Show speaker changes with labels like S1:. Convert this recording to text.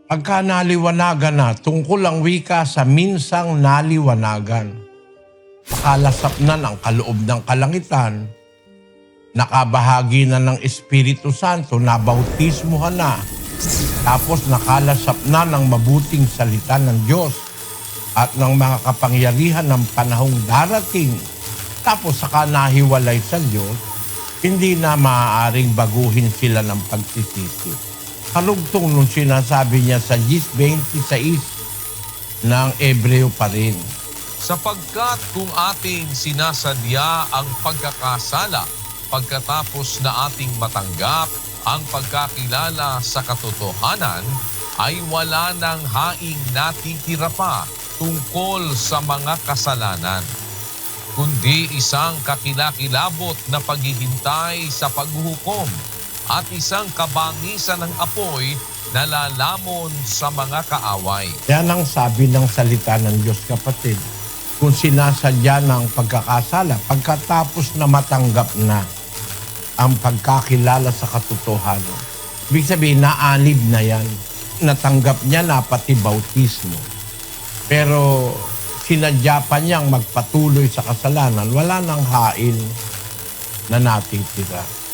S1: Pagka naliwanagan na tungkol ang wika sa minsang naliwanagan, nakalasap na ng kaloob ng kalangitan, nakabahagi na ng Espiritu Santo, nabautismuhan na, tapos nakalasap na ng mabuting salita ng Diyos at ng mga kapangyarihan ng panahong darating, tapos saka nahiwalay sa Diyos, hindi na maaaring baguhin sila ng pagsisisi. Karugtong nung sinasabi niya sa 10:26 ng Ebreo pa rin.
S2: Sapagkat kung ating sinasadya ang pagkakasala pagkatapos na ating matanggap ang pagkakilala sa katotohanan, ay wala nang haing natitira pa tungkol sa mga kasalanan, kundi isang kakilakilabot na paghihintay sa paghuhukom at isang kabangisan ng apoy na lalamon sa mga kaaway.
S1: Yan ang sabi ng salita ng Diyos, kapatid. Kung sinasadya ng pagkakasala, pagkatapos na matanggap na ang pagkakilala sa katotohanan, ibig sabihin, naanib na yan. Natanggap niya na pati bautismo. Pero sinadya pa niyang magpatuloy sa kasalanan, wala nang hain na natitira.